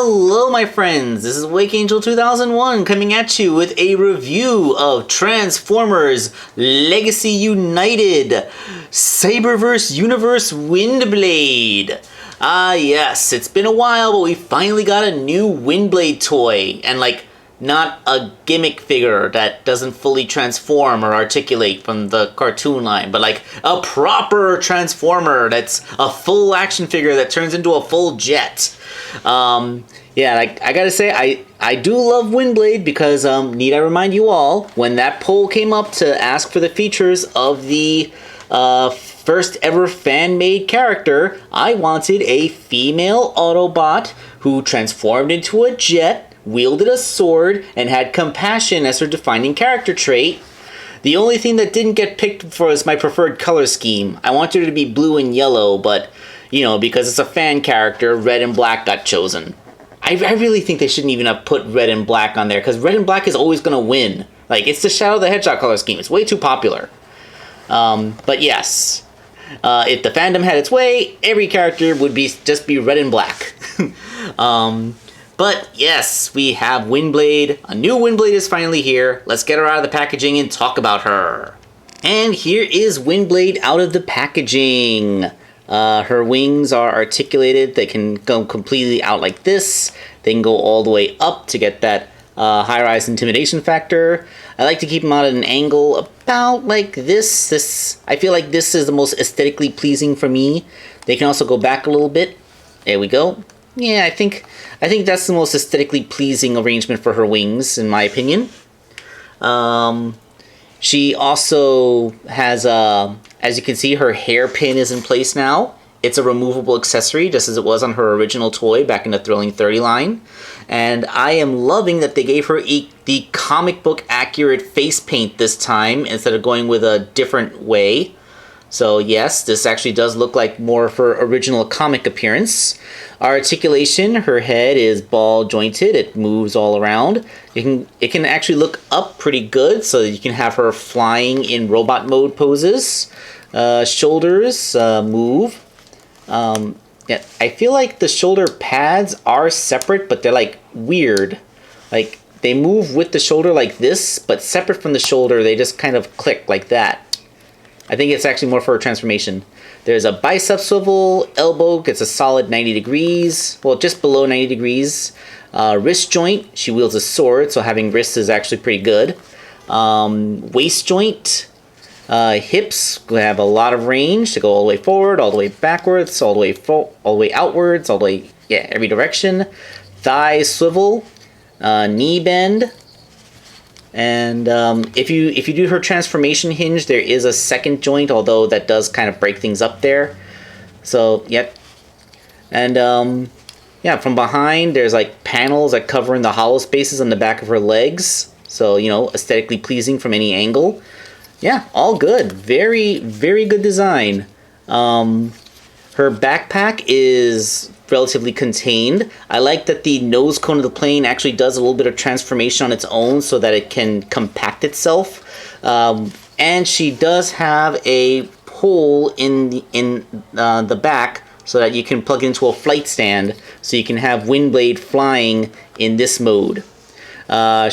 Hello my friends, this is Wake Angel 2001 coming at you with a review of Transformers Legacy United Cyberverse Universe Windblade. Ah yes, it's been a while, but we finally got a new Windblade toy, and not a gimmick figure that doesn't fully transform or articulate from the cartoon line, but a proper Transformer that's a full action figure that turns into a full jet. I gotta say, I do love Windblade because, need I remind you all, when that poll came up to ask for the features of the first ever fan-made character, I wanted a female Autobot who transformed into a jet, wielded a sword, and had compassion as her defining character trait. The only thing that didn't get picked for was my preferred color scheme. I wanted her to be blue and yellow, but, because it's a fan character, red and black got chosen. I really think they shouldn't even have put red and black on there, because red and black is always going to win. It's the Shadow the Hedgehog color scheme. It's way too popular. But yes, if the fandom had its way, every character would just be red and black. But yes, we have Windblade. A new Windblade is finally here. Let's get her out of the packaging and talk about her. And here is Windblade out of the packaging. Her wings are articulated. They can go completely out like this. They can go all the way up to get that high-rise intimidation factor. I like to keep them out at an angle about like this. I feel like this is the most aesthetically pleasing for me. They can also go back a little bit. There we go. Yeah, I think that's the most aesthetically pleasing arrangement for her wings, in my opinion. She also has, as you can see, her hairpin is in place now. It's a removable accessory, just as it was on her original toy back in the Thrilling 30 line. And I am loving that they gave her the comic book accurate face paint this time, instead of going with a different way. So yes, this actually does look like more of her original comic appearance. Articulation, her head is ball jointed. It moves all around. It can actually look up pretty good, so you can have her flying in robot mode poses. Shoulders move. Yeah, I feel like the shoulder pads are separate, but they're weird. They move with the shoulder like this, but separate from the shoulder, they just kind of click like that. I think it's actually more for a transformation. There's a bicep swivel, elbow gets a solid 90 degrees, well, just below 90 degrees. Wrist joint, she wields a sword, so having wrists is actually pretty good. Waist joint, hips have a lot of range to go all the way forward, all the way backwards, all the way outwards, all the way, every direction. Thigh swivel, knee bend. And if you do her transformation hinge, there is a second joint, although that does kind of break things up there. So, yep. And from behind, there's panels that cover in the hollow spaces on the back of her legs. So, aesthetically pleasing from any angle. Yeah, all good. Very, very good design. Her backpack is relatively contained. I like that the nose cone of the plane actually does a little bit of transformation on its own so that it can compact itself. And she does have a hole in the back so that you can plug it into a flight stand, so you can have Windblade flying in this mode.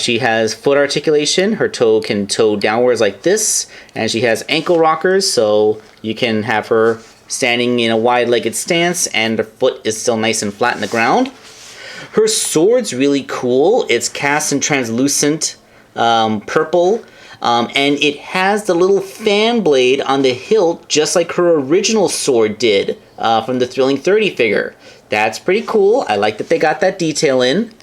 She has foot articulation. Her toe can toe downwards like this, and she has ankle rockers, so you can have her standing in a wide-legged stance, and her foot is still nice and flat in the ground. Her sword's really cool. It's cast in translucent purple, and it has the little fan blade on the hilt, just like her original sword did from the Thrilling 30 figure. That's pretty cool. I like that they got that detail in.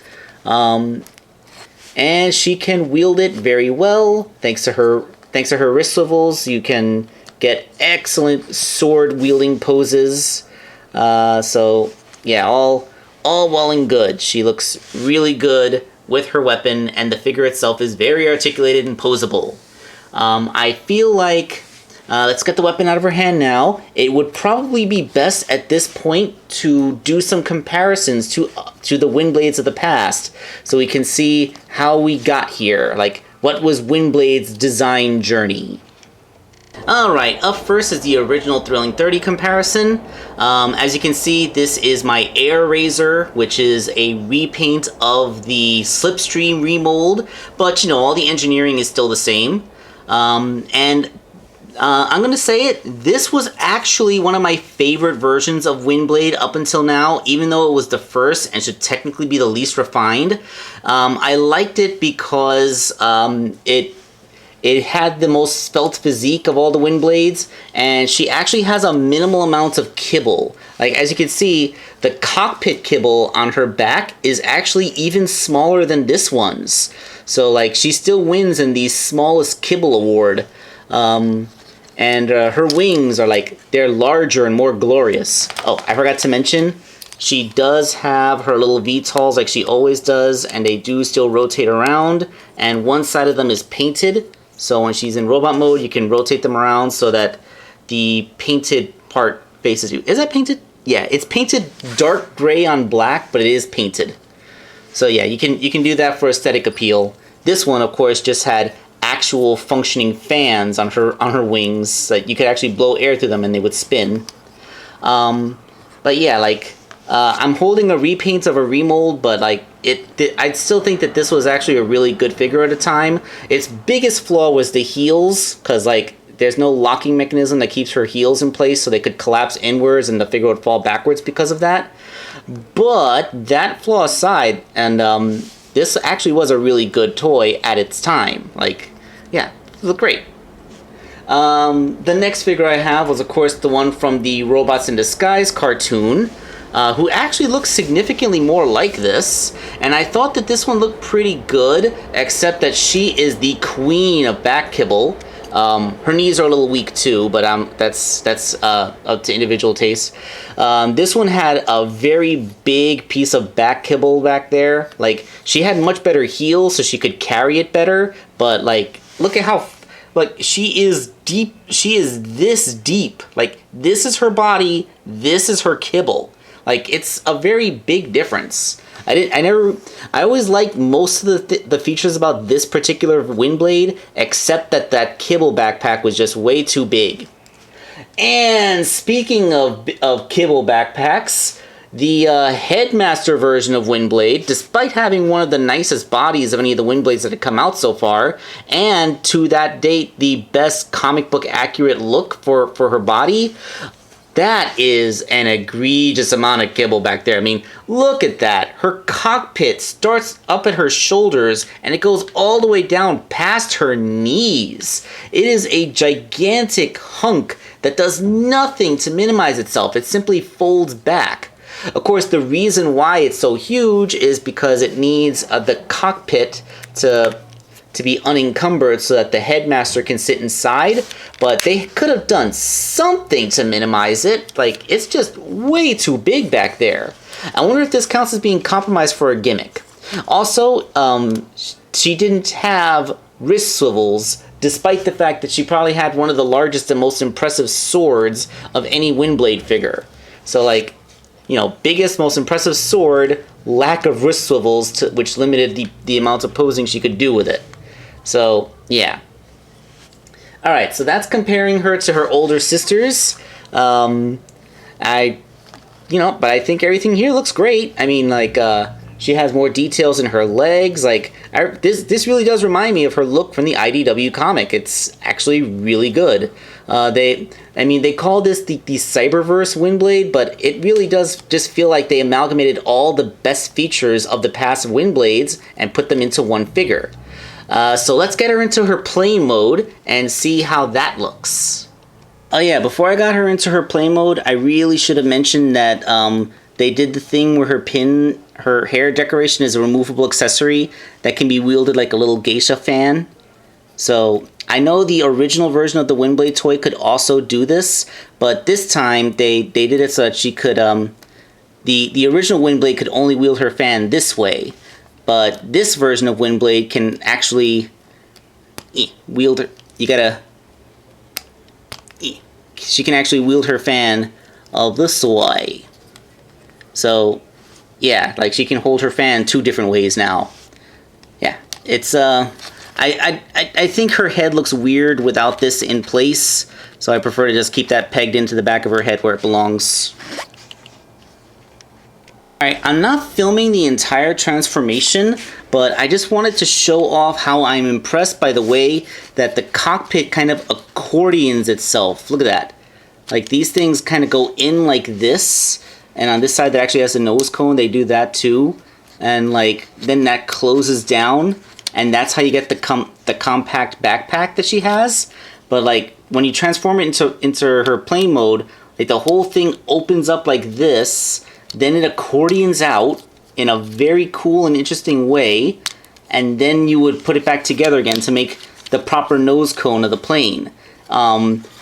And she can wield it very well. Thanks to her wrist swivels, you can get excellent sword wielding poses. So yeah, all well and good. She looks really good with her weapon, and the figure itself is very articulated and posable. I feel like, let's get the weapon out of her hand now. It would probably be best at this point to do some comparisons to the Windblades of the past, so we can see how we got here. What was Windblade's design journey? Alright, up first is the original Thrilling 30 comparison. As you can see, this is my Air Razor, which is a repaint of the Slipstream remold, but you know, all the engineering is still the same. I'm gonna say it, this was actually one of my favorite versions of Windblade up until now, even though it was the first and should technically be the least refined. I liked it because it had the most svelte physique of all the Windblades, and she actually has a minimal amount of kibble. Like, as you can see, the cockpit kibble on her back is actually even smaller than this one's. So, like, she still wins in the smallest kibble award. And her wings are, like, they're larger and more glorious. Oh, I forgot to mention, she does have her little VTOLs like she always does, and they do still rotate around, and one side of them is painted. So when she's in robot mode, you can rotate them around so that the painted part faces you. Is that painted? Yeah, it's painted dark gray on black, but it is painted. So yeah, you can do that for aesthetic appeal. This one, of course, just had actual functioning fans on her wings, so that you could actually blow air through them and they would spin. But yeah, like I'm holding a repaint of a remold, but like I'd still think that this was actually a really good figure at the time. Its biggest flaw was the heels, because like there's no locking mechanism that keeps her heels in place, so they could collapse inwards and the figure would fall backwards because of that. But that flaw aside, and this actually was a really good toy at its time. Like, yeah, it looked great. The next figure I have was, of course, the one from the Robots in Disguise cartoon, who actually looks significantly more like this, and I thought that this one looked pretty good, except that she is the queen of back kibble. Her knees are a little weak too, but that's up to individual taste. This one had a very big piece of back kibble back there. Like, she had much better heels, so she could carry it better, but like, look at how, like, she is deep, she is this deep. Like, this is her body, this is her kibble. Like, it's a very big difference. I always liked most of the features about this particular Windblade, except that kibble backpack was just way too big. And speaking of kibble backpacks, the Headmaster version of Windblade, despite having one of the nicest bodies of any of the Windblades that have come out so far, and to that date, the best comic book accurate look for her body, that is an egregious amount of kibble back there. I mean, look at that. Her cockpit starts up at her shoulders and it goes all the way down past her knees. It is a gigantic hunk that does nothing to minimize itself. It simply folds back. Of course, the reason why it's so huge is because it needs the cockpit to be unencumbered so that the Headmaster can sit inside, but they could have done something to minimize it. Like, it's just way too big back there. I wonder if this counts as being compromised for a gimmick. Also, she didn't have wrist swivels, despite the fact that she probably had one of the largest and most impressive swords of any Windblade figure. So, like, you know, biggest, most impressive sword, lack of wrist swivels, which limited the amount of posing she could do with it. So, yeah. Alright, so that's comparing her to her older sisters. But I think everything here looks great. I mean, like, she has more details in her legs. Like, this really does remind me of her look from the IDW comic. It's actually really good. They call this the Cyberverse Windblade, but it really does just feel like they amalgamated all the best features of the past Windblades and put them into one figure. So let's get her into her plane mode and see how that looks. Oh yeah, before I got her into her plane mode, I really should have mentioned that they did the thing where her hair decoration is a removable accessory that can be wielded like a little geisha fan. So I know the original version of the Windblade toy could also do this, but this time they did it so that she could, the original Windblade could only wield her fan this way. But this version of Windblade can actually wield her. She can actually wield her fan this way. So, yeah, like she can hold her fan two different ways now. Yeah, it's I think her head looks weird without this in place, so I prefer to just keep that pegged into the back of her head where it belongs. Alright, I'm not filming the entire transformation, but I just wanted to show off how I'm impressed by the way that the cockpit kind of accordions itself. Look at that. Like, these things kind of go in like this, and on this side that actually has a nose cone, they do that too. And like, then that closes down, and that's how you get the compact backpack that she has. But like, when you transform it into her plane mode, like the whole thing opens up like this, then it accordions out in a very cool and interesting way, and then you would put it back together again to make the proper nose cone of the plane.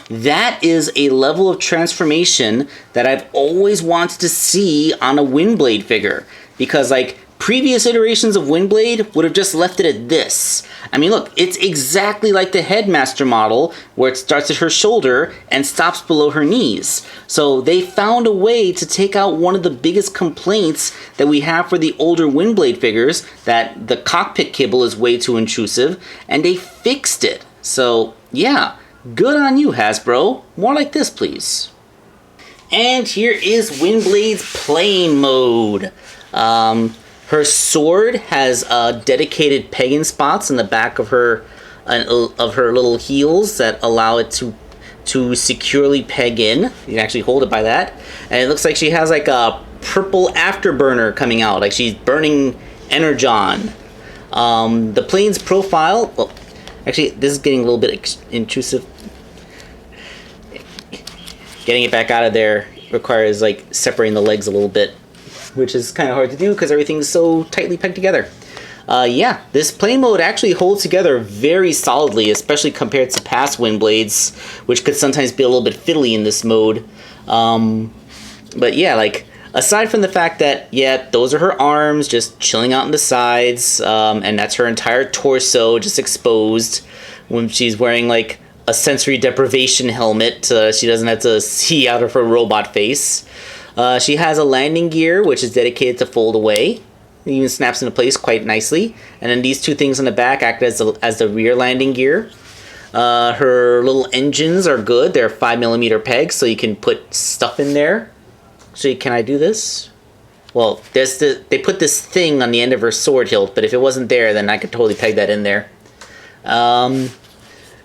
That is a level of transformation that I've always wanted to see on a Windblade figure, because like previous iterations of Windblade would have just left it at this. I mean, look, it's exactly like the Headmaster model, where it starts at her shoulder and stops below her knees. So they found a way to take out one of the biggest complaints that we have for the older Windblade figures, that the cockpit kibble is way too intrusive, and they fixed it. So yeah, good on you, Hasbro. More like this, please. And here is Windblade's plane mode. Her sword has dedicated pegging spots in the back of her little heels that allow it to securely peg in. You can actually hold it by that. And it looks like she has like a purple afterburner coming out, like she's burning energon. The plane's profile, well, actually this is getting a little bit intrusive. Getting it back out of there requires like separating the legs a little bit, which is kind of hard to do because everything's so tightly pegged together. Yeah, this plane mode actually holds together very solidly, especially compared to past Windblades, which could sometimes be a little bit fiddly in this mode. But yeah, like, aside from the fact that, yeah, those are her arms just chilling out on the sides, and that's her entire torso just exposed when she's wearing, like, a sensory deprivation helmet so she doesn't have to see out of her robot face. She has a landing gear, which is dedicated to fold away. It even snaps into place quite nicely. And then these two things on the back act as the rear landing gear. Her little engines are good. They're 5mm pegs, so you can put stuff in there. Actually, can I do this? Well, they put this thing on the end of her sword hilt, but if it wasn't there, then I could totally peg that in there.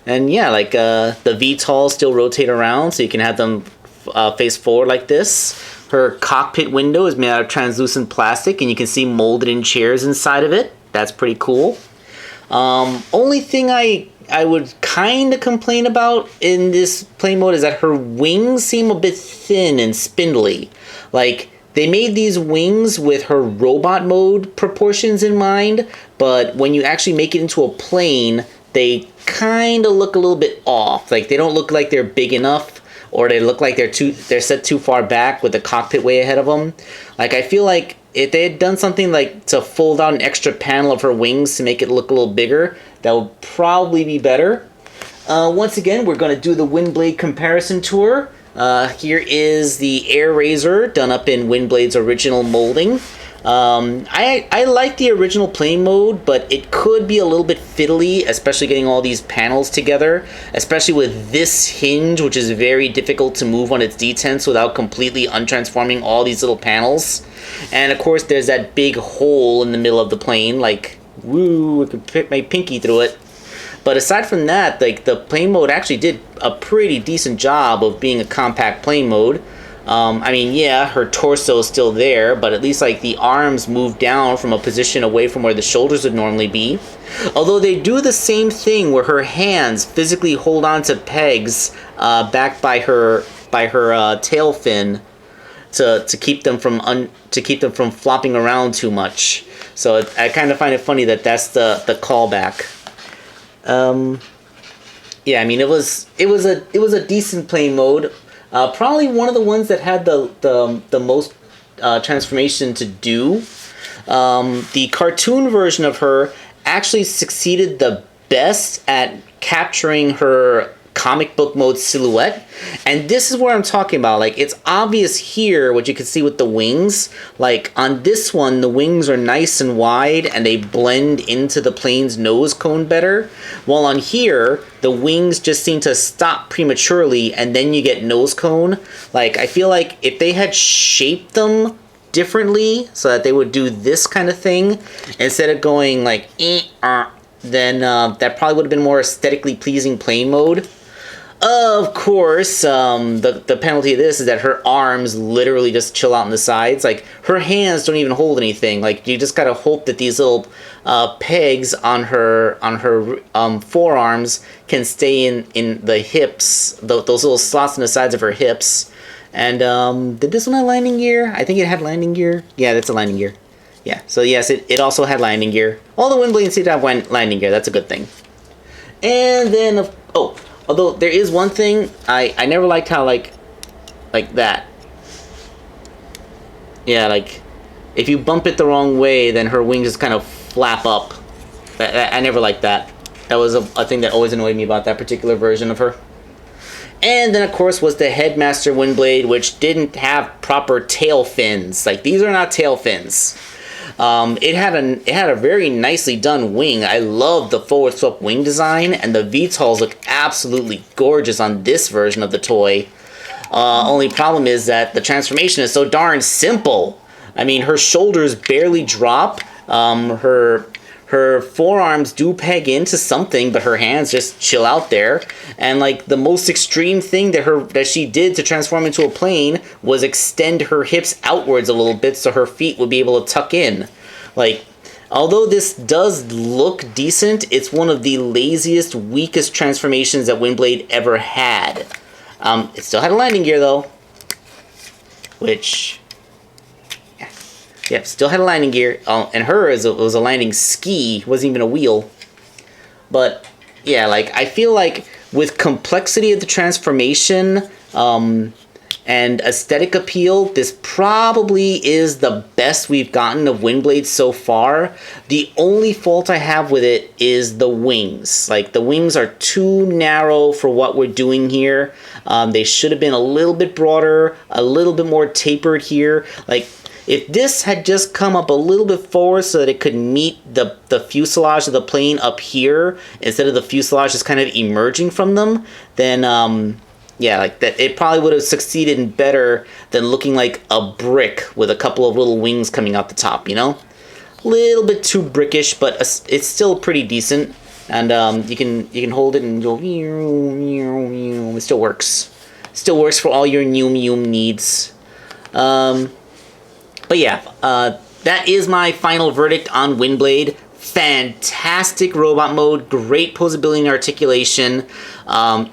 And yeah, like the VTOLs still rotate around, so you can have them face forward like this. Her cockpit window is made out of translucent plastic, and you can see molded in chairs inside of it. That's pretty cool. Only thing I would kind of complain about in this plane mode is that her wings seem a bit thin and spindly. Like, they made these wings with her robot mode proportions in mind, but when you actually make it into a plane, they kind of look a little bit off. Like, they don't look like they're big enough, or they look like they're set too far back with the cockpit way ahead of them. Like, I feel like if they had done something like to fold out an extra panel of her wings to make it look a little bigger, that would probably be better. Once again, we're going to do the Windblade comparison tour. Here is the Air Razor done up in Windblade's original molding. I like the original plane mode, but it could be a little bit fiddly, especially getting all these panels together, especially with this hinge, which is very difficult to move on its detents without completely untransforming all these little panels. And of course, there's that big hole in the middle of the plane, like, woo, I could fit my pinky through it. But aside from that, like, the plane mode actually did a pretty decent job of being a compact plane mode. I mean, yeah, her torso is still there, but at least, like, the arms move down from a position away from where the shoulders would normally be. Although they do the same thing where her hands physically hold on to pegs back by her tail fin to keep them from flopping around too much. So I kind of find it funny that that's the callback. Yeah, I mean, it was a decent plane mode. Probably one of the ones that had the most transformation to do. The cartoon version of her actually succeeded the best at capturing her comic book mode silhouette. And this is where I'm talking about. Like, it's obvious here what you can see with the wings. Like, on this one, the wings are nice and wide and they blend into the plane's nose cone better. While on here, the wings just seem to stop prematurely and then you get nose cone. Like, I feel like if they had shaped them differently so that they would do this kind of thing instead of going like then that probably would have been more aesthetically pleasing plane mode. Of course, the penalty of this is that her arms literally just chill out on the sides. Like, her hands don't even hold anything. Like, you just gotta hope that these little pegs on her forearms can stay in the hips, those little slots in the sides of her hips. And did this one have landing gear? I think it had landing gear. Yeah, that's a landing gear. Yeah, so yes, it also had landing gear. All the Windblades seem to have landing gear. That's a good thing. And then, although there is one thing, I never liked how, like that. Yeah, like, if you bump it the wrong way, then her wings just kind of flap up. I never liked that. That was a thing that always annoyed me about that particular version of her. And then, of course, was the Headmaster Windblade, which didn't have proper tail fins. Like, these are not tail fins. It had a very nicely done wing. I love the forward swept wing design, and the VTOLs look absolutely gorgeous on this version of the toy. Only problem is that the transformation is so darn simple. I mean, her shoulders barely drop. Her forearms do peg into something, but her hands just chill out there. And like, the most extreme thing that she did to transform into a plane was extend her hips outwards a little bit so her feet would be able to tuck in. Like, although this does look decent, it's one of the laziest, weakest transformations that Windblade ever had. It still had a landing gear though, which... Yep, still had a landing gear. And hers was a landing ski, wasn't even a wheel. But yeah, like, I feel like with complexity of the transformation and aesthetic appeal, this probably is the best we've gotten of Windblade so far. The only fault I have with it is the wings. Like, the wings are too narrow for what we're doing here. They should have been a little bit broader, a little bit more tapered here. Like, if this had just come up a little bit forward so that it could meet the fuselage of the plane up here, instead of the fuselage just kind of emerging from them, then, yeah, like that, it probably would have succeeded better than looking like a brick with a couple of little wings coming out the top, you know? A little bit too brickish, but it's still pretty decent. And you can hold it and go, it still works. Still works for all your Neum needs. But yeah, that is my final verdict on Windblade. Fantastic robot mode, great posability and articulation,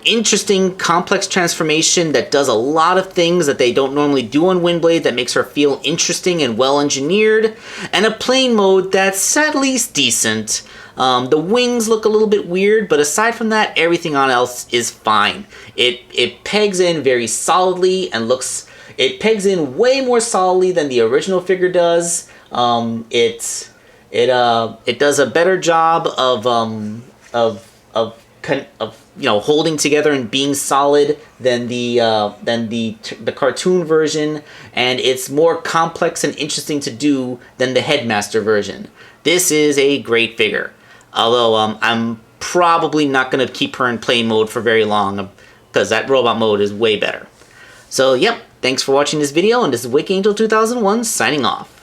interesting complex transformation that does a lot of things that they don't normally do on Windblade that makes her feel interesting and well engineered, and a plane mode that's at least decent. The wings look a little bit weird, but aside from that, everything on else is fine. It pegs in very solidly and looks... It pegs in way more solidly than the original figure does. It does a better job of holding together and being solid than the cartoon version, and it's more complex and interesting to do than the Headmaster version. This is a great figure, although I'm probably not going to keep her in plane mode for very long because that robot mode is way better. So, yep, thanks for watching this video, and this is WickAngel 2001 signing off.